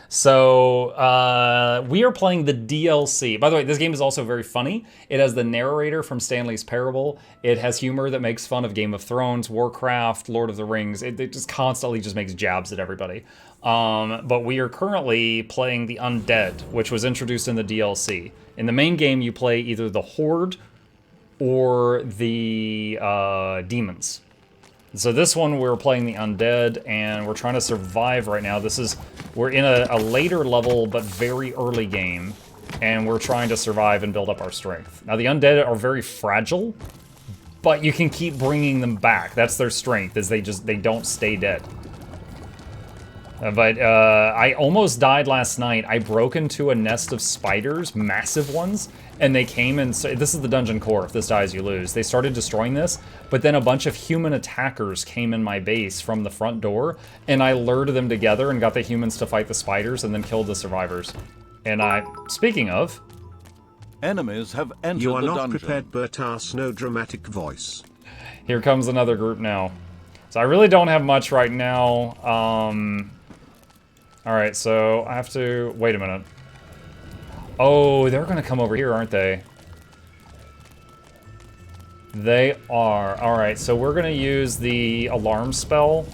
So we are playing the DLC. By the way, this game is also very funny. It has the narrator from Stanley's Parable. It has humor that makes fun of Game of Thrones, Warcraft, Lord of the Rings. It just constantly just makes jabs at everybody. But we are currently playing the Undead, which was introduced in the DLC. In the main game, you play either the Horde or the Demons. So this one, we're playing the Undead, and we're trying to survive right now. We're in a later level, but very early game, and we're trying to survive and build up our strength. Now, the Undead are very fragile, but you can keep bringing them back. That's their strength, is they don't stay dead. But I almost died last night. I broke into a nest of spiders, massive ones, and they came and... So this is the dungeon core. If this dies, you lose. They started destroying this, but then a bunch of human attackers came in my base from the front door, and I lured them together and got the humans to fight the spiders and then killed the survivors. And speaking of... Enemies have entered the dungeon. You are not prepared, Bertas, no dramatic voice. Here comes another group now. So I really don't have much right now. Alright, so I have to... Wait a minute. Oh, they're gonna come over here, aren't they? They are. Alright, so we're gonna use the alarm spell,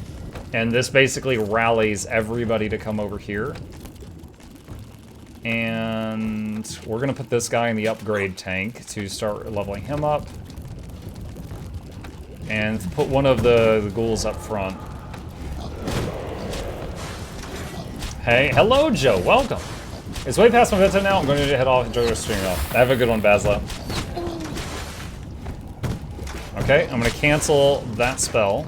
and this basically rallies everybody to come over here. And we're gonna put this guy in the upgrade tank to start leveling him up. And put one of the ghouls up front. Hey, hello, Joe. Welcome. It's way past my bedtime now. I'm going to head off and enjoy the stream now. Have a good one, Basla. Okay, I'm going to cancel that spell.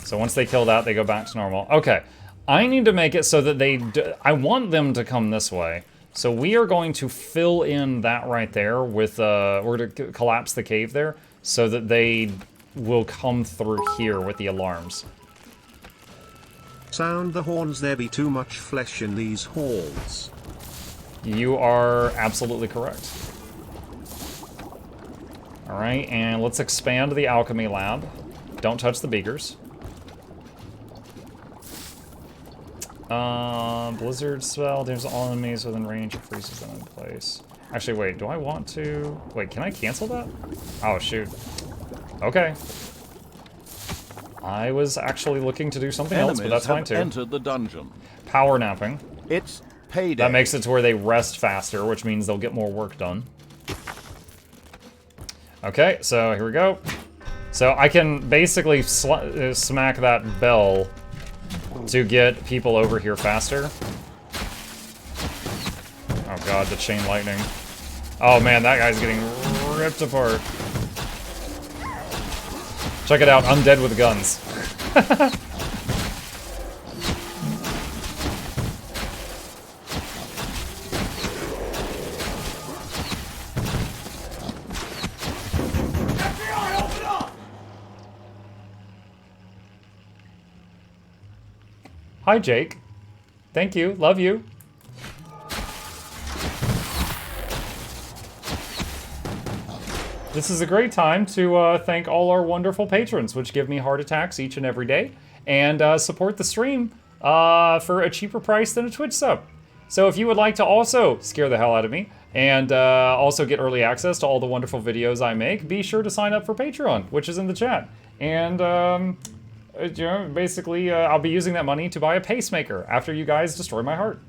So once they kill that, they go back to normal. Okay, I need to make it so that I want them to come this way. So we are going to fill in that right there with, we're going to collapse the cave there so that they will come through here with the alarms. Sound the horns, there be too much flesh in these halls. You are absolutely correct. Alright, and let's expand the alchemy lab. Don't touch the beakers. Blizzard spell, there's all enemies within range, it freezes them in place. Actually, wait, do I want to... Wait, can I cancel that? Oh, shoot. Okay. I was actually looking to do something else, but that's fine too. Entered the dungeon. Power napping. It's payday. That makes it to where they rest faster, which means they'll get more work done. Okay, so here we go. So I can basically smack that bell to get people over here faster. Oh god, the chain lightning. Oh man, that guy's getting ripped apart. Check it out, Undead with guns. Hi, Jake. Thank you. Love you. This is a great time to thank all our wonderful patrons, which give me heart attacks each and every day, and support the stream for a cheaper price than a Twitch sub. So if you would like to also scare the hell out of me, and also get early access to all the wonderful videos I make, be sure to sign up for Patreon, which is in the chat. And, you know, basically, I'll be using that money to buy a pacemaker after you guys destroy my heart.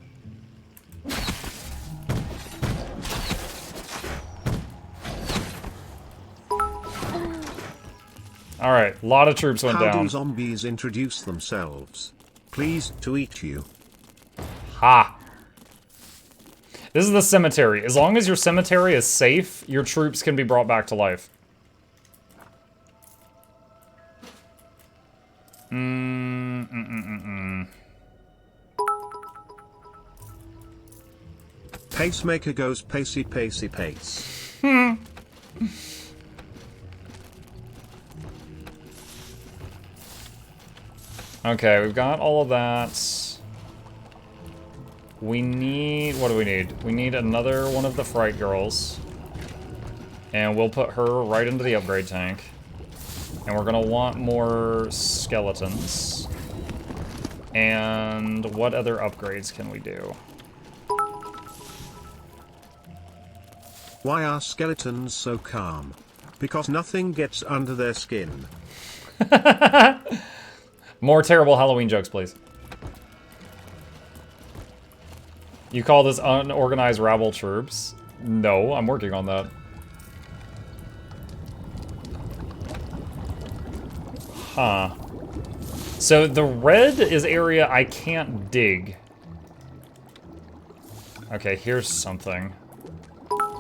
Alright, a lot of troops went down. How do zombies introduce themselves? Pleased to eat you. Ha! This is the cemetery. As long as your cemetery is safe, your troops can be brought back to life. Pacemaker goes pacey pacey pace. Okay, we've got all of that. We need... What do we need? We need another one of the Fright Girls. And we'll put her right into the upgrade tank. And we're gonna want more skeletons. And what other upgrades can we do? Why are skeletons so calm? Because nothing gets under their skin. More terrible Halloween jokes, please. You call this unorganized rabble troops? No, I'm working on that. Huh. So the red is area I can't dig. Okay, here's something.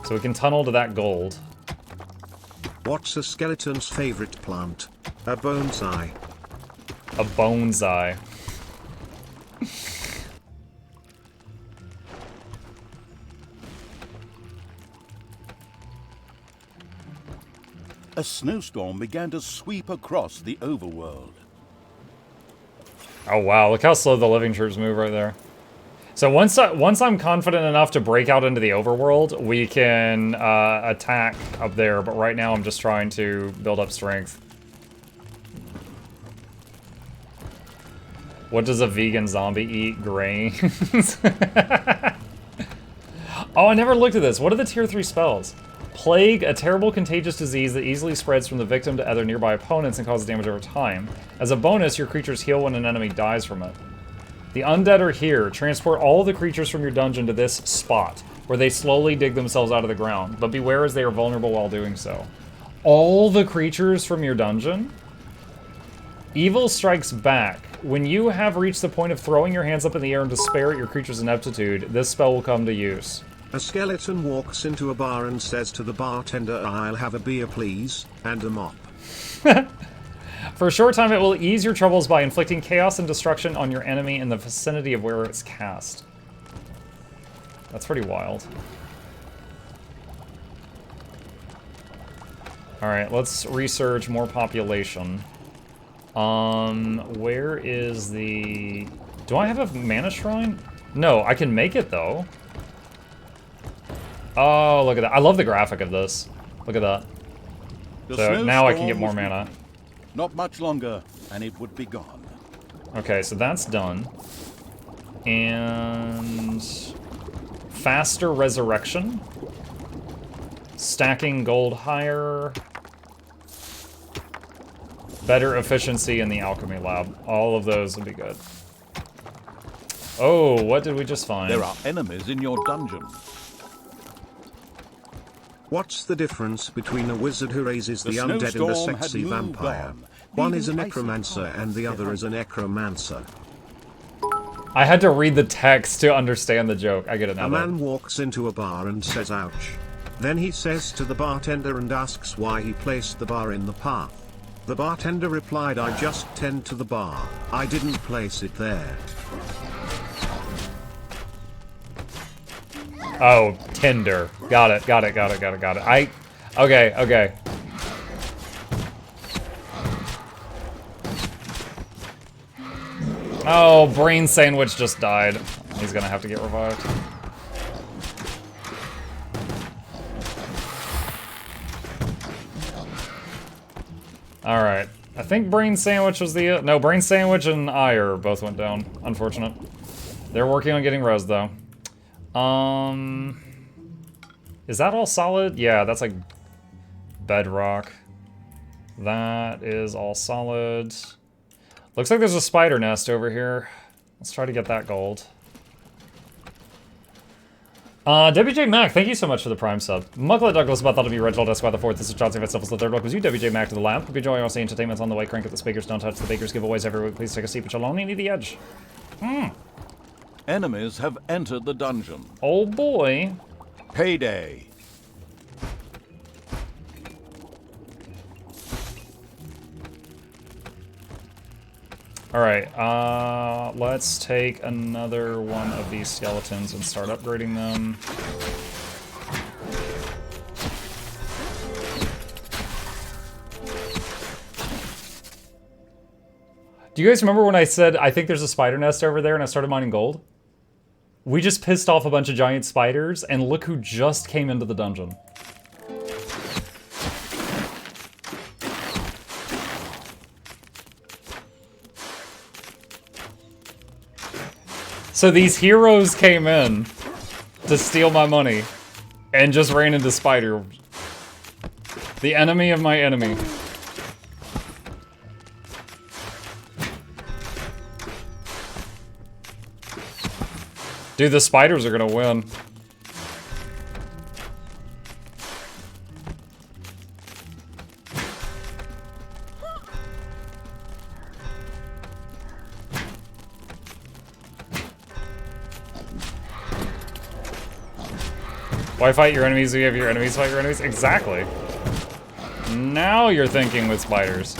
So we can tunnel to that gold. What's a skeleton's favorite plant? A bonsai. A bonsai. A snowstorm began to sweep across the overworld. Oh wow, look how slow the living troops move right there. So once I'm confident enough to break out into the overworld, we can attack up there, but right now I'm just trying to build up strength. What does a vegan zombie eat? Grains. Oh, I never looked at this. What are the tier 3 spells? Plague, a terrible contagious disease that easily spreads from the victim to other nearby opponents and causes damage over time. As a bonus, your creatures heal when an enemy dies from it. The undead are here. Transport all the creatures from your dungeon to this spot, where they slowly dig themselves out of the ground, but beware as they are vulnerable while doing so. All the creatures from your dungeon? Evil strikes back. When you have reached the point of throwing your hands up in the air in despair at your creature's ineptitude, this spell will come to use. A skeleton walks into a bar and says to the bartender, "I'll have a beer please, and a mop." For a short time, it will ease your troubles by inflicting chaos and destruction on your enemy in the vicinity of where it's cast. That's pretty wild. Alright, let's research more population. Where is the... Do I have a mana shrine? No, I can make it though. Oh, look at that. I love the graphic of this. Look at that. So now I can get more mana. Not much longer, and it would be gone. Okay, so that's done. And... faster resurrection. Stacking gold higher. Better efficiency in the alchemy lab. All of those would be good. Oh, what did we just find? There are enemies in your dungeon. What's the difference between a wizard who raises the undead and a sexy vampire? One is a necromancer and the other is a necromancer. I had to read the text to understand the joke. I get it now. A man walks into a bar and says ouch. Then he says to the bartender and asks why he placed the bar in the path. The bartender replied, "I just tend to the bar. I didn't place it there." Oh, Tinder. Got it. Okay. Oh, Brain Sandwich just died. He's gonna have to get revived. Alright. I think Brain Sandwich was the... No, Brain Sandwich and Ire both went down. Unfortunate. They're working on getting res, though. Is that all solid? Yeah, that's like bedrock. That is all solid. Looks like there's a spider nest over here. Let's try to get that gold. WJ Mac, thank you so much for the Prime sub. Mukluk Douglas about thought to be Reginald Esquire the 4th. This is Johnson Vetsovs the 3rd. Welcome you, WJ Mac, to the lab. Hope you enjoy all the entertainments on the way. Crank at the speakers. Don't touch the bakers. Giveaways every week. Please take a seat, but you'll only need the edge. Enemies have entered the dungeon. Oh boy. Payday. Alright, let's take another one of these skeletons and start upgrading them. Do you guys remember when I said, I think there's a spider nest over there and I started mining gold? We just pissed off a bunch of giant spiders, and look who just came into the dungeon. So these heroes came in to steal my money and just ran into spiders. The enemy of my enemy. Dude, the spiders are gonna win. Why fight your enemies? Do you have your enemies fight your enemies? Exactly. Now you're thinking with spiders.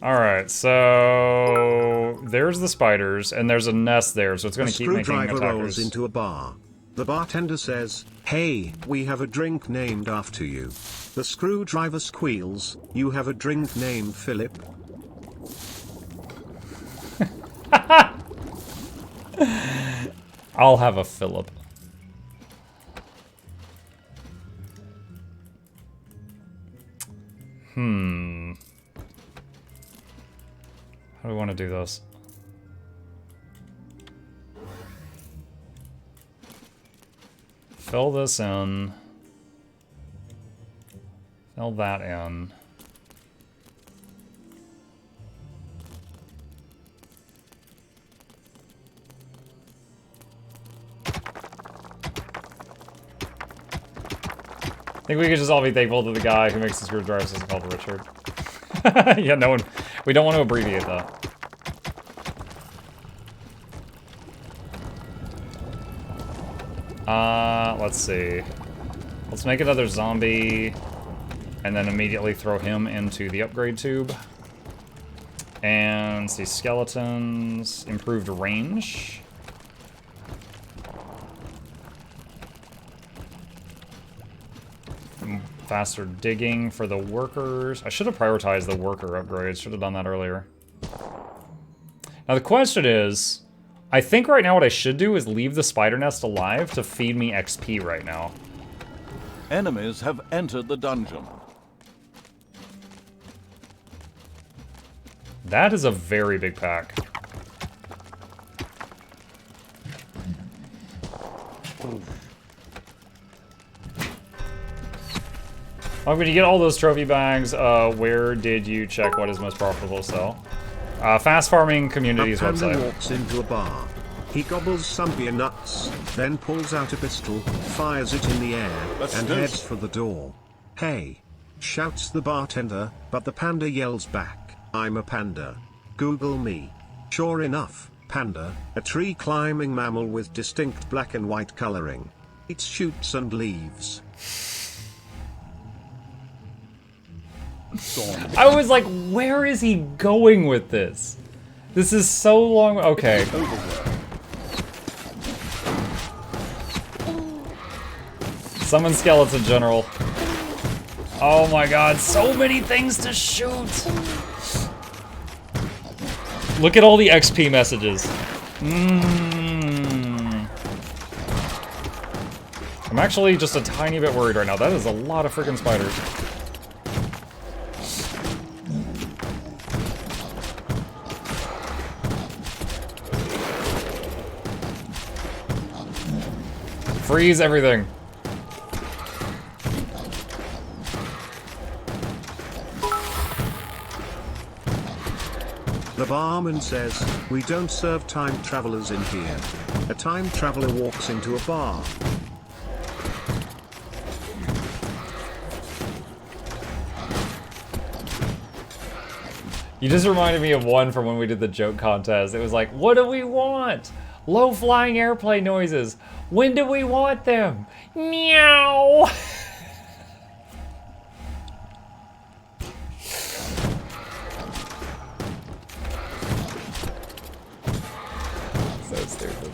Alright, so there's the spiders, and there's a nest there, so it's going to keep making screwdriver rolls attackers. into a bar. The bartender says, "Hey, we have a drink named after you." The screwdriver squeals, "You have a drink named Philip?" I'll have a Philip. How do we want to do this? Fill this in. Fill that in. I think we could just all be thankful to the guy who makes the screwdrivers is called Richard. Yeah, no one. We don't want to abbreviate that. Let's see. Let's make another zombie, and then immediately throw him into the upgrade tube. And see, skeletons, improved range. Faster digging for the workers. I should have prioritized the worker upgrades. Should have done that earlier. Now the question is, I think right now what I should do is leave the spider nest alive to feed me XP right now. Enemies have entered the dungeon. That is a very big pack. Oh, when you get all those trophy bags, where did you check what is most profitable to sell? Fast Farming Community's A panda website. walks into a bar. He gobbles some beer nuts, then pulls out a pistol, fires it in the air, and heads for the door. "Hey!" shouts the bartender, but the panda yells back, "I'm a panda. Google me." Sure enough, panda, a tree-climbing mammal with distinct black and white coloring. It shoots and leaves. I was like, where is he going with this? This is so long. Okay. Summon Skeleton General. Oh my god, so many things to shoot. Look at all the XP messages. I'm actually just a tiny bit worried right now. That is a lot of freaking spiders. Freeze everything. The barman says, "We don't serve time travelers in here." A time traveler walks into a bar. You just reminded me of one from when we did the joke contest. It was like, what do we want? Low-flying airplane noises. When do we want them? Meow. So stupid.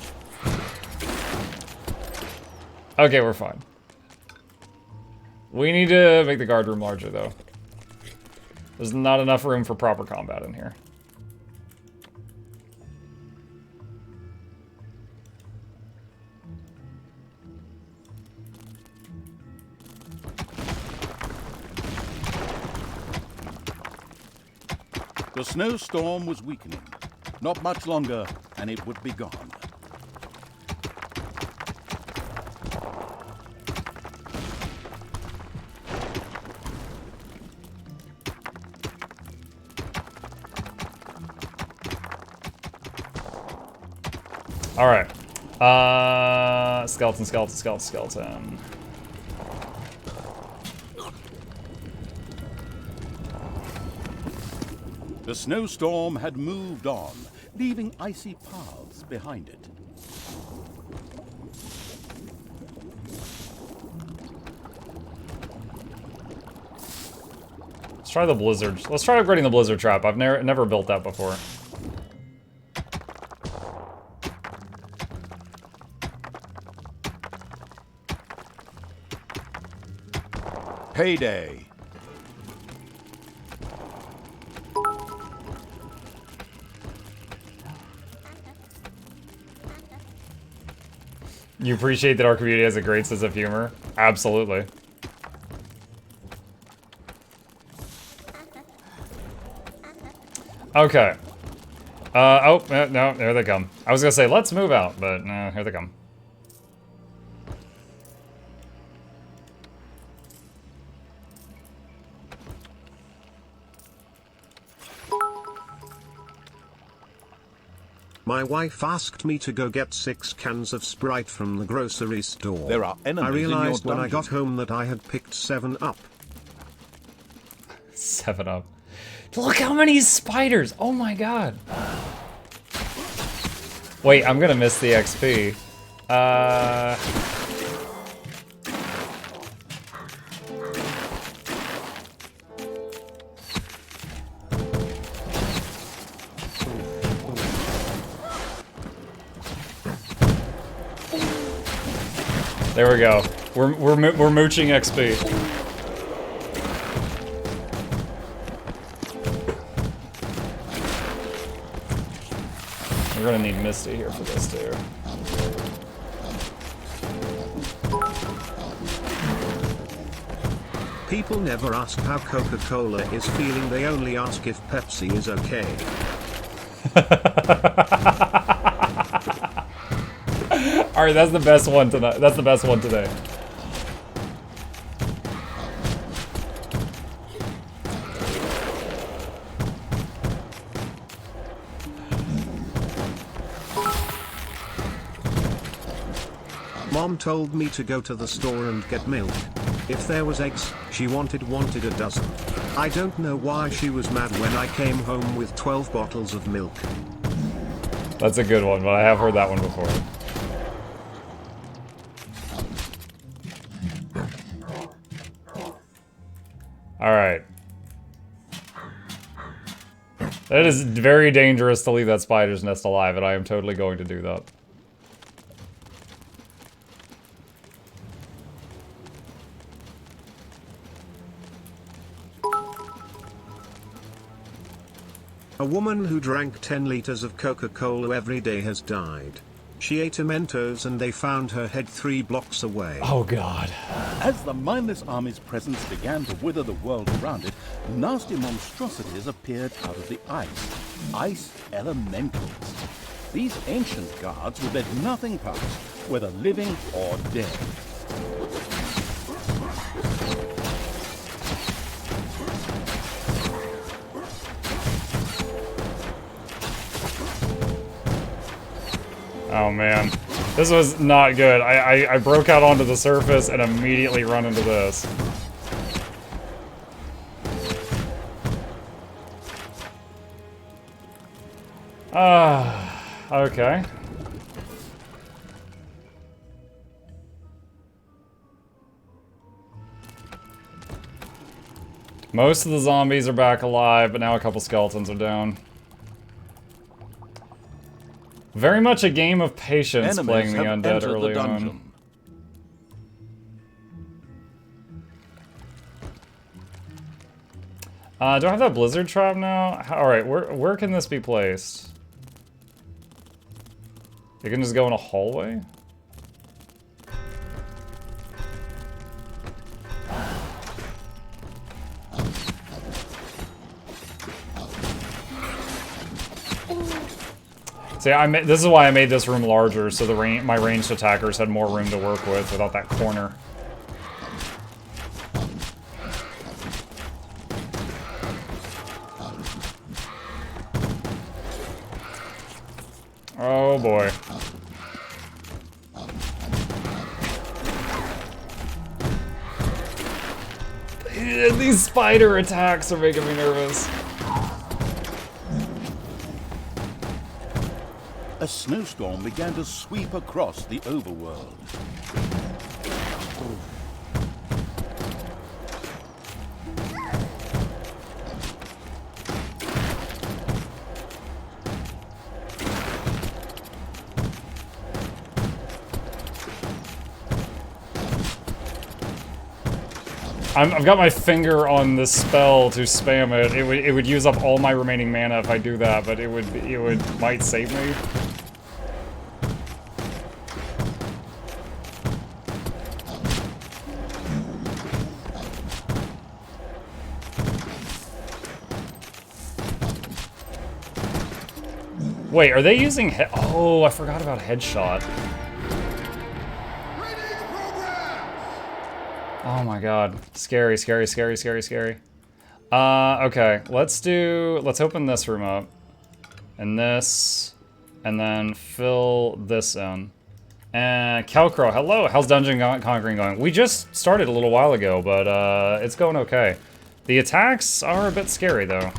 Okay, we're fine. We need to make the guard room larger, though. There's not enough room for proper combat in here. The snowstorm was weakening. Not much longer, and it would be gone. All right. Skeleton, skeleton, skeleton, skeleton. The snowstorm had moved on, leaving icy paths behind it. Let's try the blizzard. Let's try upgrading the blizzard trap. I've never built that before. Payday. You appreciate that our community has a great sense of humor? Absolutely. Okay. Oh, no, there they come. I was gonna say, let's move out, but no, here they come. My wife asked me to go get 6 cans of Sprite from the grocery store. There are enemies I realized in your when I got dungeon. home that I had picked 7 Up. 7 Up. Look how many spiders! Oh my god. Wait, I'm gonna miss the XP. There we go. We're mooching XP. We're gonna need Misty here for this too. People never ask how Coca-Cola is feeling, they only ask if Pepsi is okay. Alright, that's the best one tonight. That's the best one today. Mom told me to go to the store and get milk. If there was eggs, she wanted a dozen. I don't know why she was mad when I came home with 12 bottles of milk. That's a good one, but I have heard that one before. Alright. That is very dangerous to leave that spider's nest alive, and I am totally going to do that. A woman who drank 10 liters of Coca-Cola every day has died. She ate Mentos and they found her head 3 blocks away. Oh god. As the mindless army's presence began to wither the world around it, nasty monstrosities appeared out of the ice. Ice elementals. These ancient guards would let nothing pass, whether living or dead. Oh man. This was not good. I broke out onto the surface and immediately run into this. Okay. Most of the zombies are back alive, but now a couple skeletons are down. Very much a game of patience playing the undead early on. Do I have that blizzard trap now? Alright, where can this be placed? You can just go in a hallway? See, this is why I made this room larger, so my ranged attackers had more room to work with without that corner. Oh boy. These spider attacks are making me nervous. A snowstorm began to sweep across the overworld. I've got my finger on the spell to spam it. It would use up all my remaining mana if I do that, but it might save me. Wait, are they using oh, I forgot about headshot. Oh my god. Scary, scary, scary, scary, scary. Okay. Let's open this room up. And this. And then fill this in. And Calcrow, hello! How's Dungeon Conquering going? We just started a little while ago, but it's going okay. The attacks are a bit scary, though.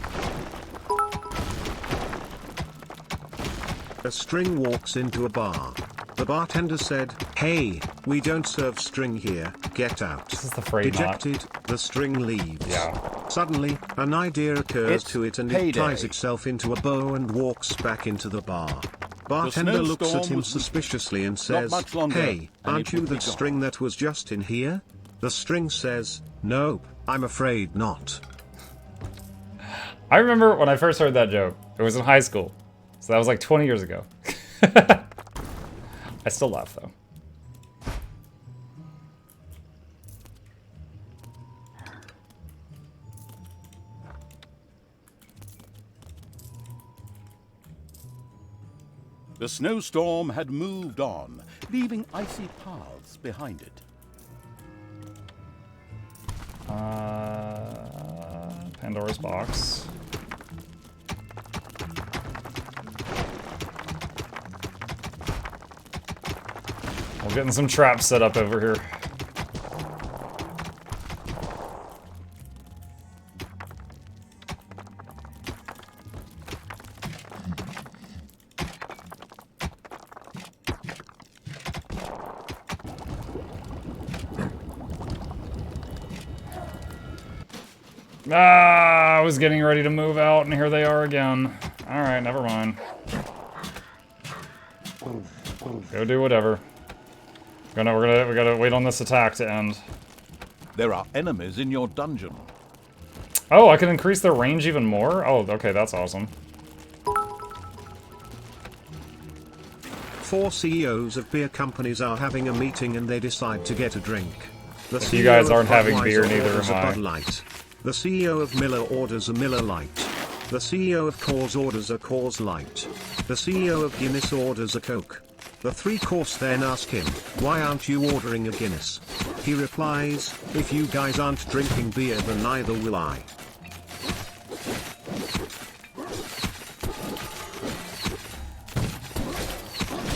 A string walks into a bar. The bartender said, "Hey, we don't serve string here, get out." This is the phrase. Dejected, the string leaves. Yeah. Suddenly, an idea occurs It's to it and payday. it ties itself into a bow and walks back into the bar. Bartender looks at him suspiciously and says, much longer, "Hey, and aren't it you would be that gone." string that was just in here?" The string says, "No, I'm afraid not." I remember when I first heard that joke. It was in high school. So that was like 20 years ago. I still laugh, though. The snowstorm had moved on, leaving icy paths behind it. Pandora's box. We're getting some traps set up over here. Ah, I was getting ready to move out, and here they are again. All right, never mind. Go do whatever. We gotta wait on this attack to end. There are enemies in your dungeon. Oh, I can increase their range even more? Oh, okay, that's awesome. 4 CEOs of beer companies are having a meeting and they decide to get a drink. The If you guys CEO aren't of having Budweiser beer, neither orders am a I. Bud Light. The CEO of Miller orders a Miller Lite. The CEO of Coors orders a Coors Light. The CEO of Guinness orders a Coke. The 3-course then ask him, "Why aren't you ordering a Guinness?" He replies, "If you guys aren't drinking beer then neither will I."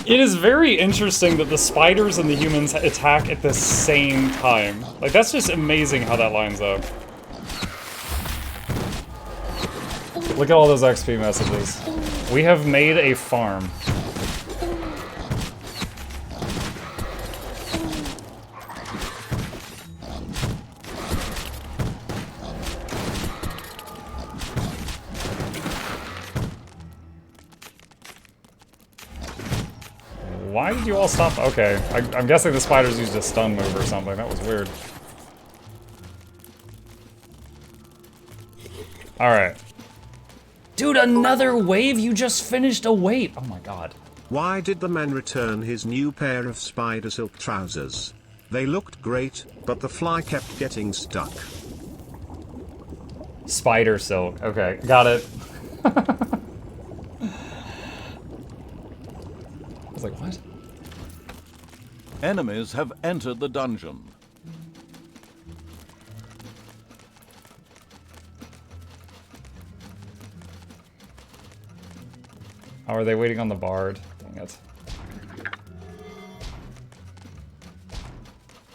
It is very interesting that the spiders and the humans attack at the same time. Like, that's just amazing how that lines up. Look at all those XP messages. We have made a farm. Why did you all stop? Okay, I'm guessing the spiders used a stun move or something. That was weird. Alright. Dude, another wave? You just finished a wave! Oh my god. Why did the man return his new pair of spider silk trousers? They looked great, but the fly kept getting stuck. Spider silk. Okay, got it. was like, what? Enemies have entered the dungeon. Oh, are they waiting on the bard? Dang it.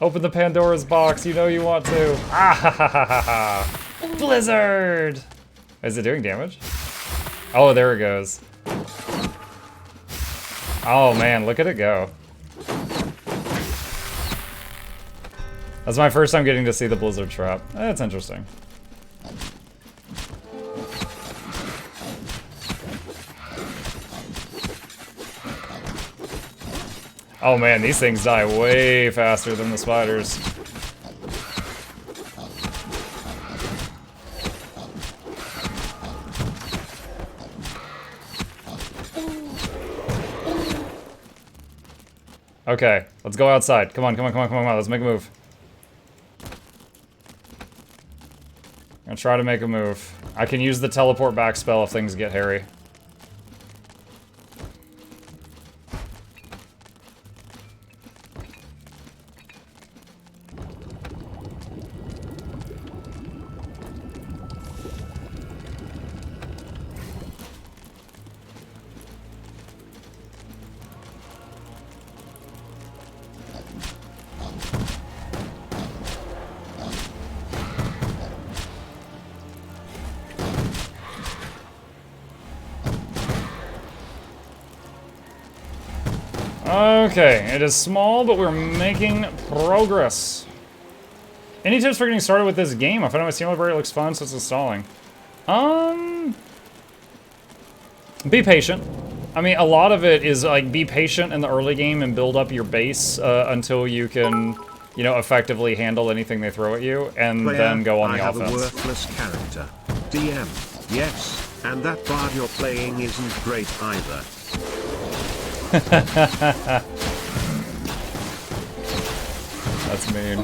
Open the Pandora's box, you know you want to. Ah ha ha ha ha ha. Blizzard! Is it doing damage? Oh, there it goes. Oh man, look at it go. That's my first time getting to see the Blizzard trap. That's interesting. Oh man, these things die way faster than the spiders. Okay, let's go outside. Come on, come on, come on, come on, come on. Let's make a move. I'm gonna try to make a move. I can use the teleport back spell if things get hairy. Okay, it is small, but we're making progress. Any tips for getting started with this game? I find my Steam library looks fun, so it's installing. Be patient. I mean, a lot of it is like be patient in the early game and build up your base until you can, you know, effectively handle anything they throw at you, and Player, then go on the I have offense. A worthless character. DM, yes, and that bard you're playing isn't great either. That's mean.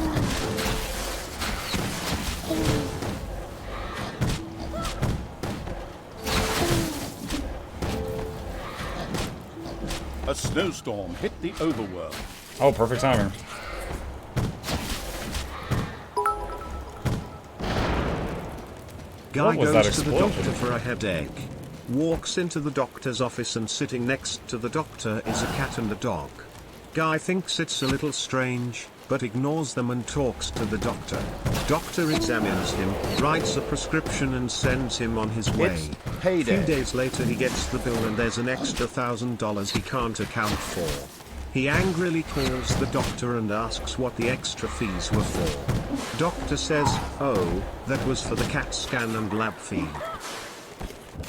A snowstorm hit the overworld. Oh, perfect timing. Guy What was that goes to the explosion? doctor for a headache. Walks into the doctor's office and sitting next to the doctor is a cat and a dog. Guy thinks it's a little strange, but ignores them and talks to the doctor. Doctor examines him, writes a prescription and sends him on his way. It's payday. Few days later he gets the bill and there's an extra $1,000 he can't account for. He angrily calls the doctor and asks what the extra fees were for. Doctor says, oh, that was for the CAT scan and lab fee.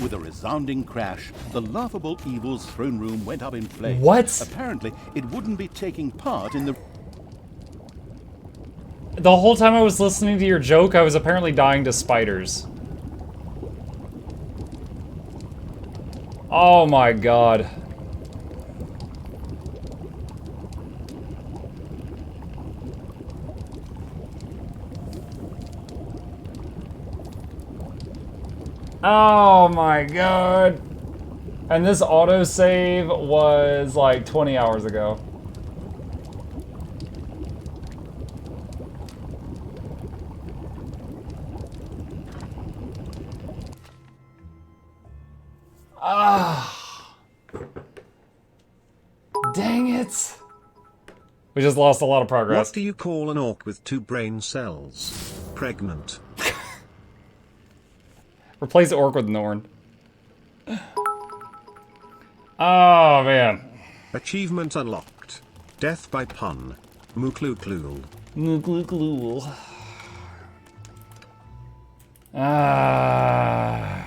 With a resounding crash, the laughable evil's throne room went up in flames. What? Apparently, it wouldn't be taking part in the... The whole time I was listening to your joke, I was apparently dying to spiders. Oh my god. Oh my god. And this autosave was like 20 hours ago. Ah. Dang it. We just lost a lot of progress. What do you call an orc with 2 brain cells? Pregnant. Replace the orc with Norn. Oh, man. Achievement unlocked. Death by pun. Mukluk. Mukluk. Ah.